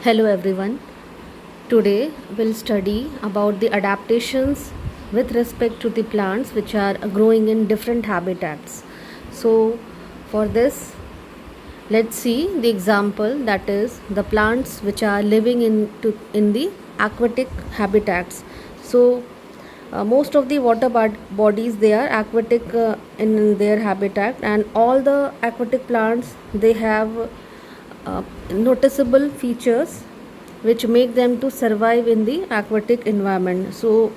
Hello everyone. Today we'll study about the adaptations with respect to the plants which are growing in different habitats. So for this, let's see the example, that is the plants which are living in the aquatic habitats. So most of the bodies, they are aquatic in their habitat, and all the aquatic plants, they have noticeable features which make them to survive in the aquatic environment. So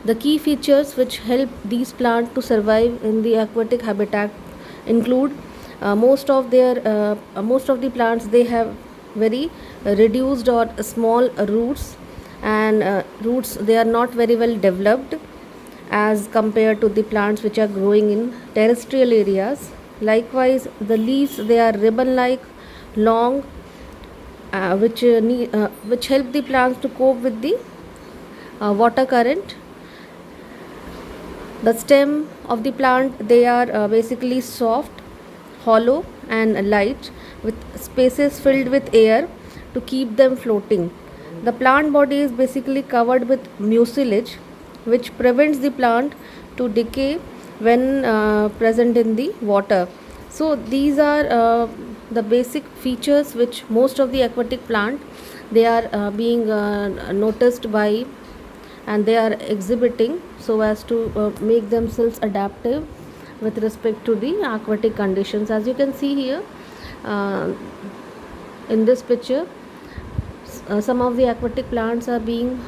the key features which help these plants to survive in the aquatic habitat include most of the plants, they have very reduced or small roots, and roots, they are not very well developed as compared to the plants which are growing in terrestrial areas. Likewise, the leaves, they are ribbon like, long, which help the plants to cope with the water current. The stem of the plant, they are basically soft, hollow and light, with spaces filled with air to keep them floating. The plant body is basically covered with mucilage, which prevents the plant to decay when present in the water. So these are the basic features which most of the aquatic plant, they are being noticed by, and they are exhibiting so as to make themselves adaptive with respect to the aquatic conditions. As you can see here, uh, in this picture, some of the aquatic plants are being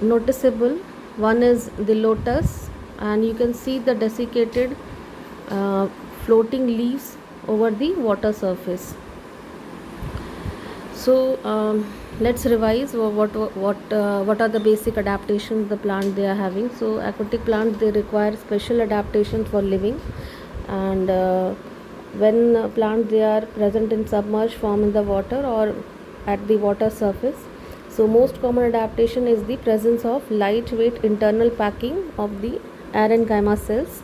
noticeable. One is the lotus, and you can see the desiccated uh, floating leaves over the water surface. So let's revise what are the basic adaptations the plant they are having. So aquatic plants, they require special adaptations for living, and when plants, they are present in submerged form in the water or at the water surface. So most common adaptation is the presence of lightweight internal packing of the parenchyma cells,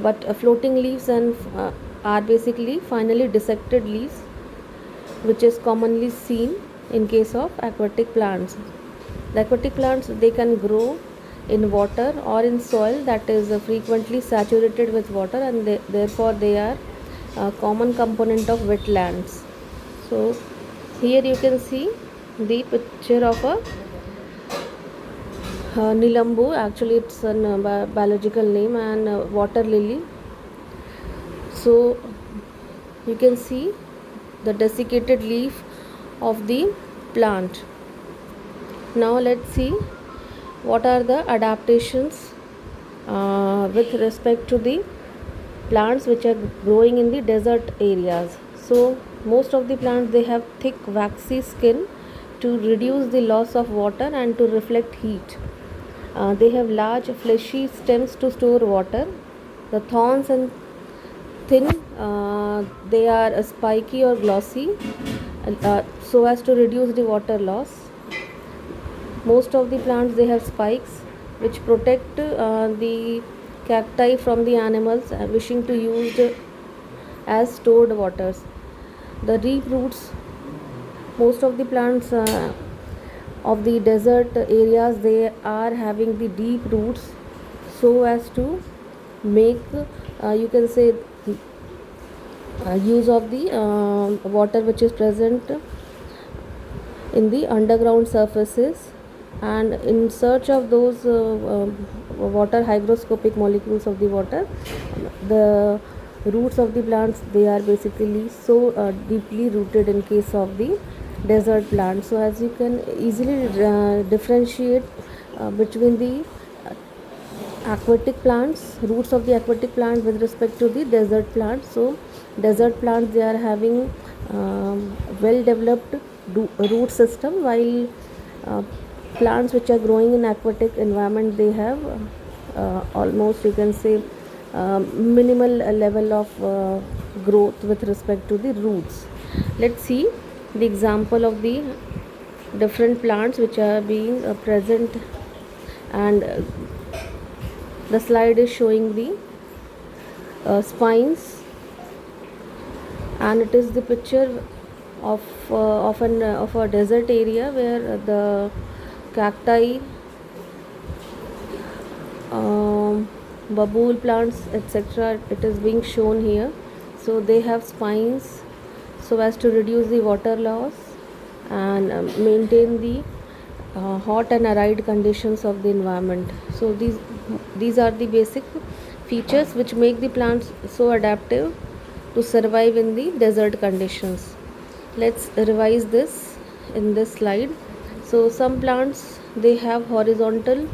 but floating leaves and are basically finally dissected leaves, which is commonly seen in case of aquatic plants. The aquatic plants, they can grow in water or in soil that is frequently saturated with water, and therefore they are a common component of wetlands. So here you can see the picture of a nilambu, actually it's a biological name, and water lily. So you can see the desiccated leaf of the plant. Now let's see what are the adaptations with respect to the plants which are growing in the desert areas. So most of the plants, they have thick waxy skin to reduce the loss of water and to reflect heat. They have large fleshy stems to store water. The thorns and thin, they are spiky or glossy, so as to reduce the water loss. Most of the plants, they have spikes which protect the cacti from the animals wishing to use it as stored waters. The deep roots, most of the plants of the desert areas, they are having the deep roots so as to make, you can say, use of the water which is present in the underground surfaces, and in search of those water hygroscopic molecules of the water, the roots of the plants, they are basically so deeply rooted in case of the desert plants. So as you can easily differentiate between the aquatic plants, roots of the aquatic plant with respect to the desert plants. So desert plants, they are having well developed root system, while uh, plants which are growing in aquatic environment, they have almost, you can say, minimal level of growth with respect to the roots. Let's see the example of the different plants which are being present, and the slide is showing the spines, and it is the picture of a desert area where the cacti, babool plants, etc., it is being shown here. So they have spines so as to reduce the water loss and maintain the hot and arid conditions of the environment. So these are the basic features which make the plants so adaptive to survive in the desert conditions. Let's revise this in this slide. So some plants, they have horizontal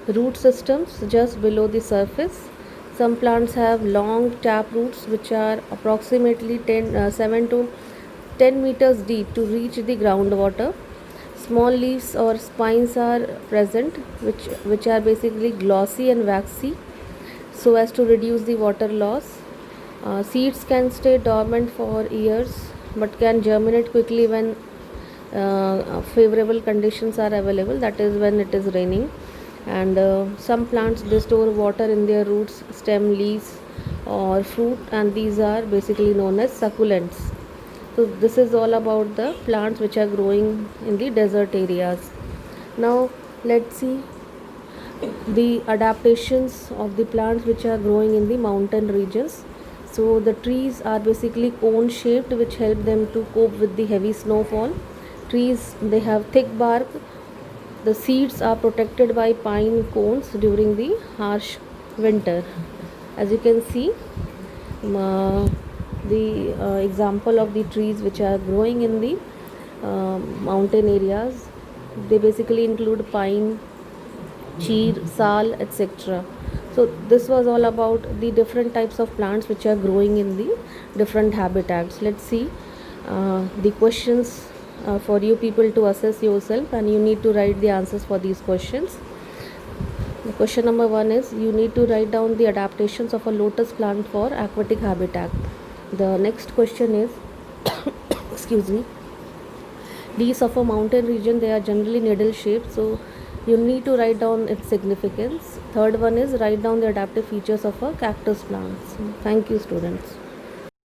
root systems just below the surface. Some plants have long tap roots which are approximately 7 to 10 meters deep to reach the groundwater. Small leaves or spines are present which are basically glossy and waxy so as to reduce the water loss. Seeds can stay dormant for years but can germinate quickly when favorable conditions are available, that is when it is raining. And some plants, they store water in their roots, stem, leaves or fruit, and these are basically known as succulents. So this is all about the plants which are growing in the desert areas. Now let's see the adaptations of the plants which are growing in the mountain regions. So the trees are basically cone shaped which help them to cope with the heavy snowfall. Trees, they have thick bark. The seeds are protected by pine cones during the harsh winter. As you can see, the example of the trees which are growing in the mountain areas, they basically include pine, cheer, sal, etc. So this was all about the different types of plants which are growing in the different habitats. Let's see the questions for you people to assess yourself, and you need to write the answers for these questions. The question number 1 is, you need to write down the adaptations of a lotus plant for aquatic habitat. The next question is excuse me, leaves of a mountain region, they are generally needle shaped, so you need to write down its significance. Third one is, write down the adaptive features of a cactus plant. Thank you, students.